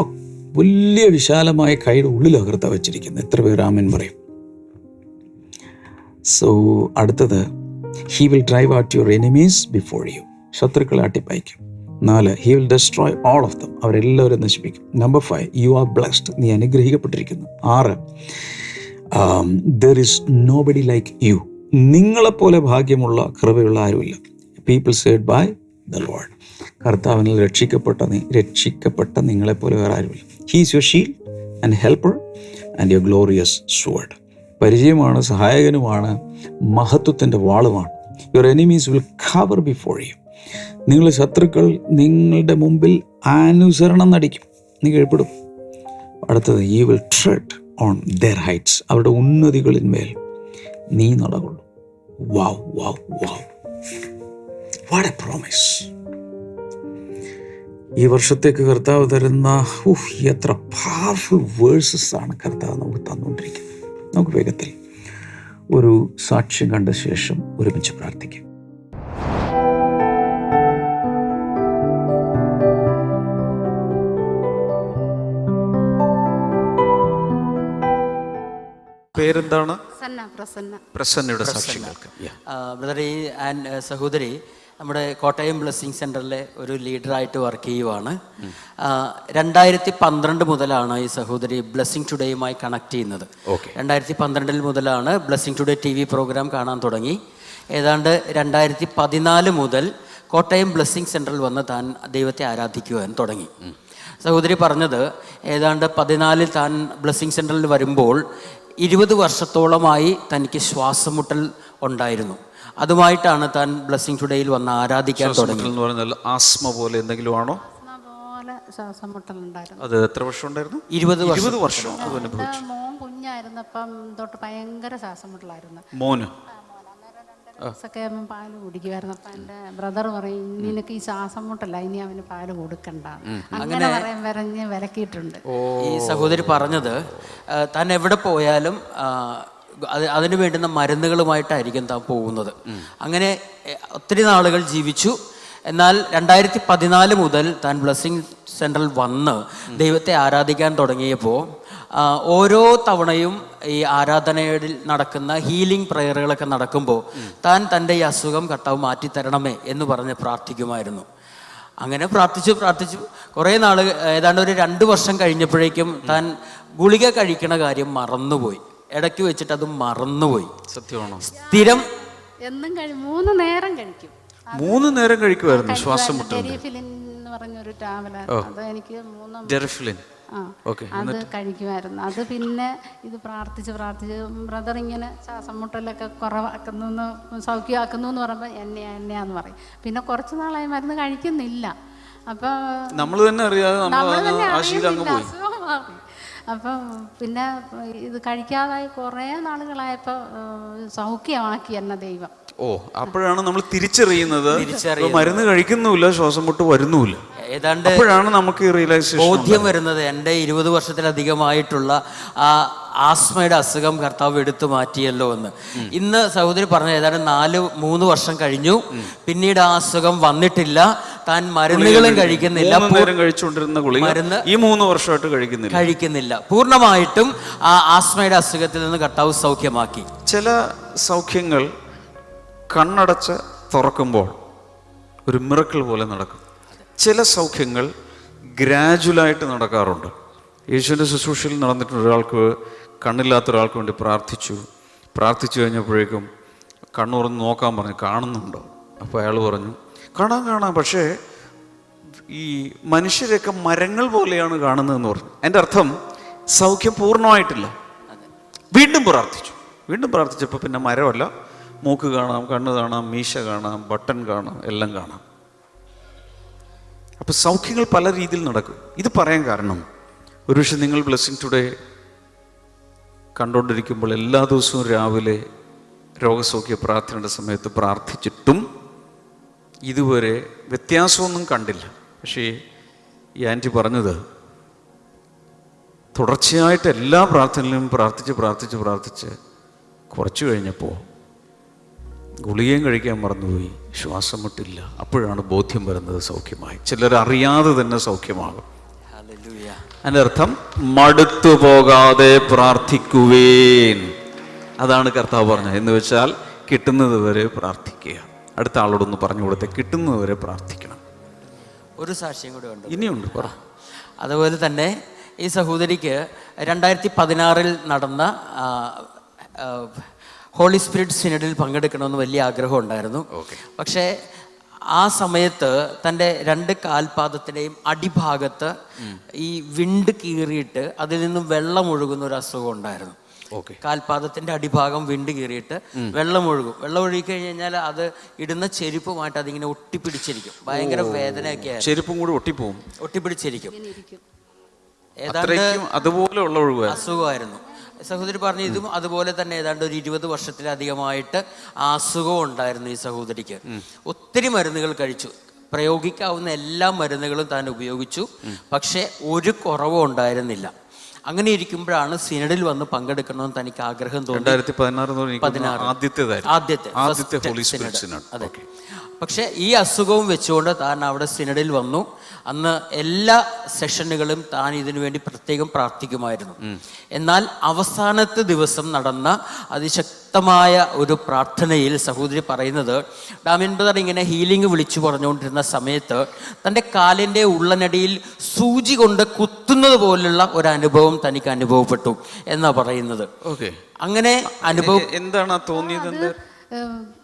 വലിയ വിശാലമായ കൈയുടെ ഉള്ളിൽ അകർത്ത വെച്ചിരിക്കുന്നത്. എത്ര പേർ ആമേൻ പറയും? സോ അടുത്തത്, he will drive out your enemies before you. ശത്രുക്കളെ അട്ടിപ്പായിക്കും. 4, he will destroy all of them. അവരെല്ലാവരും നശിപ്പിക്കും. Number 5, you are blessed. നീ അനുഗ്രഹിക്കപ്പെട്ടിരിക്കുന്നു. 6, there is nobody like you. നിങ്ങളെപ്പോലെ ഭാഗ്യമുള്ള കൃപയുള്ള ആരുമില്ല. People saved by the lord. കർത്താവിനാൽ രക്ഷിക്കപ്പെട്ട നിങ്ങളെപ്പോലെ വേറെ ആരുമില്ല. He is your shield and helper and your glorious sword. പരിചയമാണ്, സഹായകനുമാണ്, മഹത്വത്തിൻ്റെ വാളുമാണ്. Your enemies will cover before U. നിങ്ങളുടെ ശത്രുക്കൾ നിങ്ങളുടെ മുമ്പിൽ അനുസരണം നടിക്കും, നീ കീഴ്പ്പെടും. അടുത്തത്, you will ട്രെഡ് on their heights. അവരുടെ ഉന്നതികളിന്മേൽ നീ നടകൊള്ളു. വാവ് വാവ് വാവ്, വാട്ട് എ പ്രോമിസ്. ഈ വർഷത്തേക്ക് കർത്താവ് തരുന്ന എത്ര പവർഫുൾ വേഴ്സസ് ആണ് കർത്താവ് നമുക്ക് തന്നുകൊണ്ടിരിക്കുന്നത്. നമുക്ക് വേഗത്തിൽ ഒരു സാക്ഷ്യം കണ്ട ശേഷം ഒരുമിച്ച് പ്രാർത്ഥിക്കാം. പേരെന്താണ്? പ്രസന്നയുടെ സാക്ഷ്യങ്ങൾക്ക്. ബ്രദർ, ഈ സഹോദരി നമ്മുടെ കോട്ടയം ബ്ലെസ്സിങ് സെൻ്ററിലെ ഒരു ലീഡറായിട്ട് വർക്ക് ചെയ്യുവാണ്. 2012 മുതലാണ് ഈ സഹോദരി ബ്ലെസ്സിങ് ടുഡേയുമായി കണക്ട് ചെയ്യുന്നത്. 2012 മുതലാണ് ബ്ലെസ്സിങ് ടുഡേ TV പ്രോഗ്രാം കാണാൻ തുടങ്ങി. ഏതാണ്ട് 2014 മുതൽ കോട്ടയം ബ്ലെസ്സിങ് സെൻ്ററിൽ വന്ന് താൻ ദൈവത്തെ ആരാധിക്കുവാൻ തുടങ്ങി. സഹോദരി പറഞ്ഞത് ഏതാണ്ട് 14 താൻ ബ്ലെസ്സിങ് സെൻ്ററിൽ വരുമ്പോൾ 20 വർഷത്തോളമായി തനിക്ക് ശ്വാസം മുട്ടൽ ഉണ്ടായിരുന്നു. അതുമായിട്ടാണ് താൻ ബ്ലെസ്സിങ് ടുഡേയിൽ വന്ന് ആരാധിക്കാൻ തുടങ്ങി. ആസ്മ പോലെ എന്തെങ്കിലും ആണോ? ശ്വാസം മുട്ടലുണ്ടായിരുന്നു. അത് എത്ര വർഷം ഉണ്ടായിരുന്നു? 20 വർഷം. മോൻ കുഞ്ഞായിരുന്നപ്പം തൊട്ട് ഭയങ്കര ശ്വാസം മുട്ടലായിരുന്നു. മോന് ഒക്കെ പാല് കുടിക്കുമായിരുന്നു. അപ്പം എൻ്റെ ബ്രദർ പറയും, നിനക്ക് ഈ ശ്വാസം മുട്ടല്ല, ഇനി അവന് പാല് കൊടുക്കണ്ട, അങ്ങനെ പറഞ്ഞ് വിലക്കിയിട്ടുണ്ട്. ഈ സഹോദരി പറഞ്ഞത് താൻ എവിടെ പോയാലും അതിന് വേണ്ടുന്ന മരുന്നുകളുമായിട്ടായിരിക്കും താൻ പോകുന്നത്. അങ്ങനെ ഒത്തിരി നാളുകൾ ജീവിച്ചു. എന്നാൽ 2014 മുതൽ താൻ ബ്ലെസ്സിങ് സെൻ്ററിൽ വന്ന് ദൈവത്തെ ആരാധിക്കാൻ തുടങ്ങിയപ്പോൾ ഓരോ തവണയും ഈ ആരാധനയിൽ നടക്കുന്ന ഹീലിംഗ് പ്രയറുകളൊക്കെ നടക്കുമ്പോൾ താൻ തൻ്റെ ഈ അസുഖം കർത്താവ് മാറ്റിത്തരണമേ എന്ന് പറഞ്ഞ് പ്രാർത്ഥിക്കുമായിരുന്നു. അങ്ങനെ പ്രാർത്ഥിച്ചു കുറേ നാൾ, ഏതാണ്ട് ഒരു 2 വർഷം കഴിഞ്ഞപ്പോഴേക്കും താൻ ഗുളിക കഴിക്കണ കാര്യം മറന്നുപോയി. ഇടയ്ക്ക് വെച്ചിട്ട് അത് മറന്നുപോയി. സത്യമാണോ? സ്ഥിരം എന്നും 3 നേരം കഴിക്കും. 3 നേരം കഴിക്കുമായിരുന്നു ശ്വാസം മുട്ടൽ. ഡെറിഫിലിൻ എന്ന് പറഞ്ഞൊരു ടാബ്ലറ്റ്, അത് എനിക്ക് 3 ഡെറിഫിലിൻ അത് കഴിക്കുമായിരുന്നു. അത് പിന്നെ ഇത് പ്രാർത്ഥിച്ച് ബ്രദർ ഇങ്ങനെ ശ്വാസം മുട്ടലൊക്കെ കുറവാക്കുന്നു, സൗഖ്യമാക്കുന്നു എന്ന് പറയുമ്പോൾ എന്നെയാന്ന് പറയും. പിന്നെ കുറച്ച് നാളായി മരുന്ന് കഴിക്കുന്നില്ല. അപ്പം നമ്മൾ തന്നെ അറിയാതെ അസുഖം മാറി. അപ്പം പിന്നെ ഇത് കഴിക്കാതായി കുറേ നാളുകളായപ്പോൾ സൗഖ്യമാക്കി എന്നെ ദൈവം. അപ്പോഴാണ് നമ്മൾ തിരിച്ചറിയുന്നത് മരുന്ന് കഴിക്കുന്നുമില്ല, ശ്വാസം മുട്ട് വരുന്നുമില്ല. ഏതാണ്ട് അപ്പോഴാണ് നമുക്ക് റിയലൈസേഷൻ ബോധ്യം വരുന്നത് എൻ്റെ 20 വർഷത്തിലധികമായിട്ടുള്ള ആ ആസ്മയുടെ അസുഖം കർത്താവ് എടുത്തു മാറ്റിയല്ലോ എന്ന്. ഇന്ന് സഹോദരി പറഞ്ഞ ഏതാണ്ട് 3 വർഷം കഴിഞ്ഞു. പിന്നീട് ആ അസുഖം വന്നിട്ടില്ല. താൻ മരുന്നുകളും കഴിക്കുന്നില്ല. കഴിച്ചുകൊണ്ടിരുന്ന മരുന്ന് ഈ 3 വർഷമായിട്ട് കഴിക്കുന്നില്ല. പൂർണ്ണമായിട്ടും ആ ആസ്മയുടെ അസുഖത്തിൽ നിന്ന് കർത്താവ് സൗഖ്യമാക്കി. ചില സൗഖ്യങ്ങൾ കണ്ണടച്ച് തുറക്കുമ്പോൾ ഒരു മിറക്കിൾ പോലെ നടക്കും. ചില സൗഖ്യങ്ങൾ ഗ്രാജുവലായിട്ട് നടക്കാറുണ്ട്. യേശുവിൻ്റെ ശുശ്രൂഷയിൽ നടന്നിട്ട് ഒരാൾക്ക്, കണ്ണില്ലാത്ത ഒരാൾക്ക് വേണ്ടി പ്രാർത്ഥിച്ചു കഴിഞ്ഞപ്പോഴേക്കും കണ്ണുറന്ന് നോക്കാൻ പറഞ്ഞു, കാണുന്നുണ്ടോ? അപ്പോൾ അയാൾ പറഞ്ഞു കാണാം, പക്ഷേ ഈ മനുഷ്യരൊക്കെ മരങ്ങൾ പോലെയാണ് കാണുന്നതെന്ന് പറഞ്ഞു. എൻ്റെ അർത്ഥം സൗഖ്യം പൂർണ്ണമായിട്ടില്ല. വീണ്ടും പ്രാർത്ഥിച്ചപ്പോൾ പിന്നെ മരമല്ല, മൂക്ക് കാണാം, കണ്ണ് കാണാം, മീശ കാണാം, ബട്ടൺ കാണാം, എല്ലാം കാണാം. അപ്പോൾ സൗഖ്യങ്ങൾ പല രീതിയിൽ നടക്കും. ഇത് പറയാൻ കാരണം, ഒരുപക്ഷെ നിങ്ങൾ ബ്ലെസ്സിങ് ടുഡേ കണ്ടുകൊണ്ടിരിക്കുമ്പോൾ എല്ലാ ദിവസവും രാവിലെ രോഗസൗഖ്യ പ്രാർത്ഥനയുടെ സമയത്ത് പ്രാർത്ഥിച്ചിട്ടും ഇതുവരെ വ്യത്യാസമൊന്നും കണ്ടില്ല. പക്ഷേ ഈ ആൻറ്റി പറഞ്ഞത് തുടർച്ചയായിട്ട് എല്ലാ പ്രാർത്ഥനയിലും പ്രാർത്ഥിച്ച് കുറച്ച് കഴിഞ്ഞപ്പോൾ ഗുളികയും കഴിക്കാൻ മറന്നുപോയി, ശ്വാസം മുട്ടില്ല. അപ്പോഴാണ് ബോധ്യം വരുന്നത് സൗഖ്യമായി. ചിലർ അറിയാതെ തന്നെ സൗഖ്യമാകും. അതിൻ്റെ അർത്ഥം മടുത്തു പോകാതെ പ്രാർത്ഥിക്കുവേൻ. അതാണ് കർത്താവ് പറഞ്ഞത്. എന്ന് വെച്ചാൽ കിട്ടുന്നത് വരെ പ്രാർത്ഥിക്കുക. അടുത്ത ആളോടൊന്ന് പറഞ്ഞു കൊടുത്തേ, കിട്ടുന്നത് വരെ പ്രാർത്ഥിക്കണം. ഒരു സാക്ഷ്യം കൂടെ ഉണ്ട്, ഇനിയുണ്ട്, പറ. അതുപോലെ തന്നെ ഈ സഹോദരിക്ക് 2016 നടന്ന ഹോളി സ്പിരിറ്റ് സിനഡിൽ പങ്കെടുക്കണമെന്ന് വലിയ ആഗ്രഹം ഉണ്ടായിരുന്നു. പക്ഷേ ആ സമയത്ത് തൻ്റെ 2 കാൽപാദത്തിൻ്റെയും അടിഭാഗത്ത് ഈ വിണ്ട് കീറിയിട്ട് അതിൽ നിന്നും വെള്ളം ഒഴുകുന്ന ഒരു അസുഖം ഉണ്ടായിരുന്നു. കാൽപാദത്തിൻ്റെ അടിഭാഗം വിണ്ട് കീറിയിട്ട് വെള്ളം ഒഴുകി കഴിഞ്ഞാൽ അത് ഇടുന്ന ചെരുപ്പുമായിട്ട് അതിങ്ങനെ ഒട്ടിപ്പിടിച്ചിരിക്കും. ഭയങ്കര വേദനയൊക്കെ ആയിരുന്നു. ചെരുപ്പും കൂടി ഒട്ടിപ്പിടിച്ചിരിക്കും. അതുപോലെയുള്ള അസുഖമായിരുന്നു. സഹോദരി പറഞ്ഞു ഇതും അതുപോലെ തന്നെ ഏതാണ്ട് ഒരു 20 വർഷത്തിലധികമായിട്ട് ആ അസുഖം ഉണ്ടായിരുന്നു ഈ സഹോദരിക്ക്. ഒത്തിരി മരുന്നുകൾ കഴിച്ചു, പ്രയോഗിക്കാവുന്ന എല്ലാ മരുന്നുകളും താൻ ഉപയോഗിച്ചു. പക്ഷേ ഒരു കുറവും ഉണ്ടായിരുന്നില്ല. അങ്ങനെ ഇരിക്കുമ്പോഴാണ് സിനഡിൽ വന്ന് പങ്കെടുക്കണമെന്ന് തനിക്ക് ആഗ്രഹം തോന്നി. 2016 ആദ്യത്തെ ഹോളി സ്പിരിറ്റ് സിനഡ്. അതെ. പക്ഷേ ഈ അസുഖവും വെച്ചുകൊണ്ട് താൻ അവിടെ സിനഡിൽ വന്നു. അന്ന് എല്ലാ സെഷനുകളും താൻ ഇതിനു വേണ്ടി പ്രത്യേകം പ്രാർത്ഥിക്കുമായിരുന്നു. എന്നാൽ അവസാനത്തെ ദിവസം നടന്ന അതിശക്തമായ ഒരു പ്രാർത്ഥനയിൽ സഹോദരി പറയുന്നത്, ഡാമിൻ ബ്രദർ ഇങ്ങനെ ഹീലിംഗ് വിളിച്ചു പറഞ്ഞുകൊണ്ടിരുന്ന സമയത്ത് തൻ്റെ കാലിൻ്റെ ഉള്ളനടിയിൽ സൂചി കൊണ്ട് കുത്തുന്നത് പോലുള്ള ഒരു അനുഭവം തനിക്ക് അനുഭവപ്പെട്ടു എന്നാണ് പറയുന്നത്. അങ്ങനെ അനുഭവം എന്താണ് തോന്നിയത്?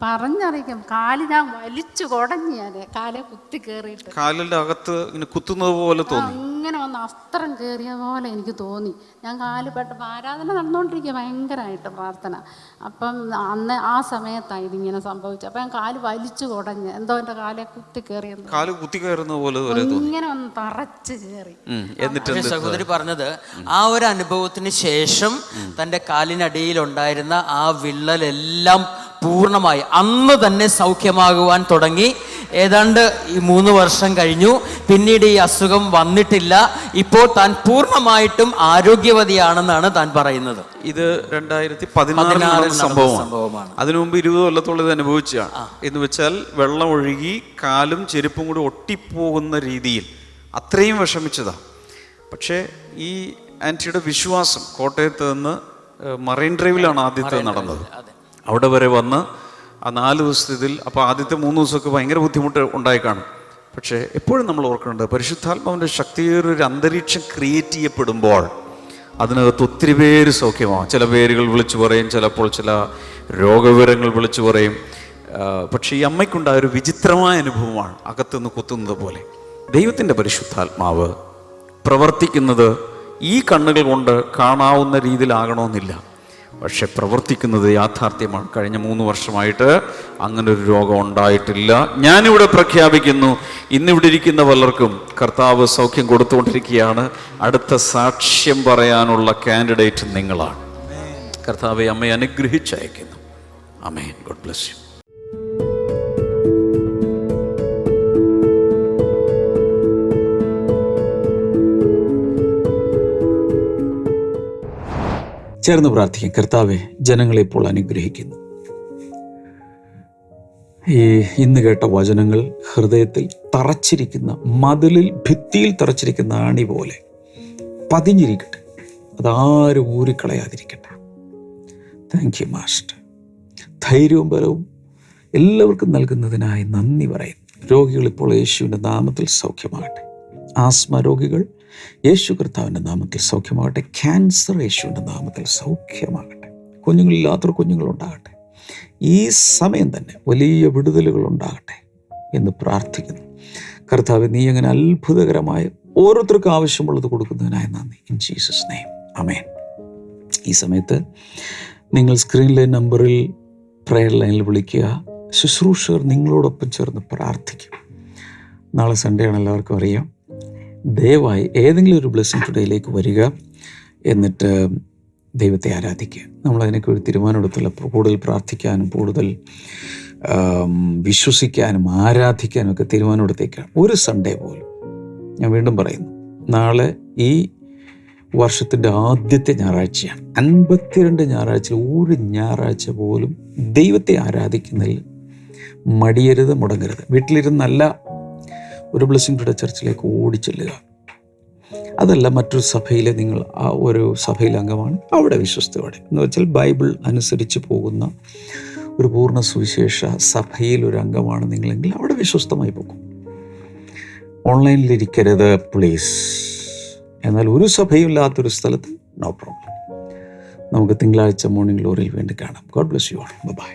പറഞ്ഞറിയിക്കും. കാല് ഞാൻ വലിച്ചു കുടഞ്ഞു, ഞാൻ കാലെ കുത്തി കയറിയിട്ട് കാലിന്റെ അകത്ത് ഇങ്ങനെ കുത്തുന്നത് പോലെ തോന്നി. അങ്ങനെ വന്ന് അസ്ത്രം കയറിയ പോലെ എനിക്ക് തോന്നി. ഞാൻ കാല് പെട്ടപ്പോൾ ആരാധന നടന്നുകൊണ്ടിരിക്കുക, ഭയങ്കരമായിട്ട് പ്രാർത്ഥന. അപ്പം അന്ന് ആ സമയത്താണ് ഇതിങ്ങനെ സംഭവിച്ചത്. അപ്പം ഞാൻ കാല് വലിച്ചു കുടഞ്ഞ് എന്തോ എൻ്റെ കാലെ കുത്തി കയറിയെന്ന്, കാല് കുത്തി കയറുന്ന പോലെ ഇങ്ങനെ ഒന്ന് തറച്ച് കയറി. എന്നിട്ട് സഹോദരി പറഞ്ഞത് ആ ഒരു അനുഭവത്തിന് ശേഷം തൻ്റെ കാലിനടിയിലുണ്ടായിരുന്ന ആ വിള്ളലെല്ലാം പൂർണ്ണമായി അന്ന് തന്നെ സൗഖ്യമാകുവാൻ തുടങ്ങി. ഏതാണ്ട് ഈ 3 വർഷം കഴിഞ്ഞു. പിന്നീട് ഈ അസുഖം വന്നിട്ടില്ല. ഇപ്പോൾ താൻ പൂർണ്ണമായിട്ടും ആരോഗ്യവതിയാണെന്നാണ് താൻ പറയുന്നത്. ഇത് 2016 സംഭവമാണ്. അതിനു മുമ്പ് 20 കൊല്ലത്തോളം ഇത് അനുഭവിച്ചതാണ്. എന്ന് വെച്ചാൽ വെള്ളം ഒഴുകി കാലും ചെരുപ്പും കൂടി ഒട്ടിപ്പോകുന്ന രീതിയിൽ അത്രയും വിഷമിച്ചതാണ്. പക്ഷേ ഈ ആൻറ്റിയുടെ വിശ്വാസം കോട്ടയത്ത് നിന്ന് മറൈൻ ഡ്രൈവിലാണ് ആദ്യത്തെ നടന്നത്. അവിടെ വരെ വന്ന് ആ 4 ദിവസത്തിൽ, അപ്പോൾ ആദ്യത്തെ 3 ദിവസമൊക്കെ ഭയങ്കര ബുദ്ധിമുട്ട് ഉണ്ടായി കാണും. പക്ഷേ എപ്പോഴും നമ്മൾ ഓർക്കേണ്ടത്, പരിശുദ്ധാത്മാവിൻ്റെ ശക്തിയേറിയൊരു അന്തരീക്ഷം ക്രിയേറ്റ് ചെയ്യപ്പെടുമ്പോൾ അതിനകത്ത് ഒത്തിരി പേര് സൗഖ്യമാവും. ചില പേരുകൾ വിളിച്ചു പറയും, ചിലപ്പോൾ ചില രോഗവിവരങ്ങൾ വിളിച്ചു പറയും. പക്ഷേ ഈ അമ്മയ്ക്കുണ്ടായൊരു വിചിത്രമായ അനുഭവമാണ് അകത്തുനിന്ന് കുത്തുന്നത് പോലെ. ദൈവത്തിൻ്റെ പരിശുദ്ധാത്മാവ് പ്രവർത്തിക്കുന്നത് ഈ കണ്ണുകൾ കൊണ്ട് കാണാവുന്ന രീതിയിലാകണമെന്നില്ല, പക്ഷെ പ്രവർത്തിക്കുന്നത് യാഥാർത്ഥ്യമാണ്. കഴിഞ്ഞ 3 വർഷമായിട്ട് അങ്ങനൊരു രോഗം ഉണ്ടായിട്ടില്ല. ഞാനിവിടെ പ്രഖ്യാപിക്കുന്നു, ഇന്നിവിടെ ഇരിക്കുന്ന പലർക്കും കർത്താവ് സൗഖ്യം കൊടുത്തുകൊണ്ടിരിക്കുകയാണ്. അടുത്ത സാക്ഷ്യം പറയാനുള്ള കാൻഡിഡേറ്റ് നിങ്ങളാണ്. കർത്താവെ അമ്മയെ അനുഗ്രഹിച്ചയക്കുന്നു. ആമേൻ. God bless you. ചേർന്ന് പ്രാർത്ഥിക്കും. കർത്താവെ, ജനങ്ങളെ ഇപ്പോൾ അനുഗ്രഹിക്കുന്നു. ഇന്ന് കേട്ട വചനങ്ങൾ ഹൃദയത്തിൽ തറച്ചിരിക്കുന്ന, മതിലിൽ ഭിത്തിയിൽ തറച്ചിരിക്കുന്ന ആണി പോലെ പതിഞ്ഞിരിക്കട്ടെ. അതാരും ഊരിക്കളയാതിരിക്കട്ടെ. Thank you master. ധൈര്യവും ബലവും എല്ലാവർക്കും നൽകുന്നതിനായി നന്ദി പറയുന്നു. രോഗികൾ ഇപ്പോൾ യേശുവിൻ്റെ നാമത്തിൽ സൗഖ്യമാകട്ടെ. ആസ്മ രോഗികൾ യേശു കർത്താവിൻ്റെ നാമത്തിൽ സൗഖ്യമാകട്ടെ. ക്യാൻസർ യേശുവിൻ്റെ നാമത്തിൽ സൗഖ്യമാകട്ടെ. കുഞ്ഞുങ്ങളില്ലാത്തൊരു കുഞ്ഞുങ്ങളുണ്ടാകട്ടെ. ഈ സമയം തന്നെ വലിയ വിടുതലുകൾ ഉണ്ടാകട്ടെ എന്ന് പ്രാർത്ഥിക്കുന്നു. കർത്താവ്, നീ അങ്ങനെ അത്ഭുതകരമായ ഓരോരുത്തർക്കും ആവശ്യമുള്ളത് കൊടുക്കുന്നതിനായി നന്ദി. ഇൻ ജീസസ് നെയിം, ആമേൻ. ഈ സമയത്ത് നിങ്ങൾ സ്ക്രീനിലെ നമ്പറിൽ പ്രയർ ലൈനിൽ വിളിക്കുക. ശുശ്രൂഷകർ നിങ്ങളോടൊപ്പം ചേർന്ന് പ്രാർത്ഥിക്കും. നാളെ സൺഡേ ആണ്, എല്ലാവർക്കും അറിയാം. ദയവായി ഏതെങ്കിലും ഒരു ബ്ലെസ്സിങ് ടുഡേയിലേക്ക് വരിക, എന്നിട്ട് ദൈവത്തെ ആരാധിക്കുക. നമ്മളതിനൊക്കെ ഒരു തീരുമാനമെടുത്തില്ല. കൂടുതൽ പ്രാർത്ഥിക്കാനും കൂടുതൽ വിശ്വസിക്കാനും ആരാധിക്കാനും ഒക്കെ തീരുമാനമെടുത്തേക്കാണ്. ഒരു സൺഡേ പോലും, ഞാൻ വീണ്ടും പറയുന്നു, നാളെ ഈ വർഷത്തിൻ്റെ ആദ്യത്തെ ഞായറാഴ്ചയാണ്. 52 ഞായറാഴ്ചയിൽ ഒരു ഞായറാഴ്ച പോലും ദൈവത്തെ ആരാധിക്കുന്നതിൽ മടിയരുത്, മുടങ്ങരുത്. വീട്ടിലിരുന്നല്ല ഒരു ബ്ലെസ്സിങ് ടുഡേ ചർച്ചിലേക്ക് ഓടിച്ചെല്ലുക. അതല്ല, മറ്റൊരു സഭയിലെ നിങ്ങൾ ആ ഒരു സഭയിലെ അംഗമാണ്, അവിടെ വിശ്വസ്തയോടെ, എന്ന് വെച്ചാൽ ബൈബിൾ അനുസരിച്ച് പോകുന്ന ഒരു പൂർണ്ണ സുവിശേഷ സഭയിൽ ഒരു അംഗമാണ് നിങ്ങളെങ്കിൽ അവിടെ വിശ്വസ്തമായി പോകും. ഓൺലൈനിലിരിക്കരുത് പ്ലീസ്. എന്നാൽ ഒരു സഭയും ഇല്ലാത്തൊരു സ്ഥലത്ത് നോ പ്രോബ്ലം. നമുക്ക് തിങ്കളാഴ്ച മോർണിംഗ് ഗ്ലോറിയിൽ വീണ്ടും കാണാം. God bless you all. By.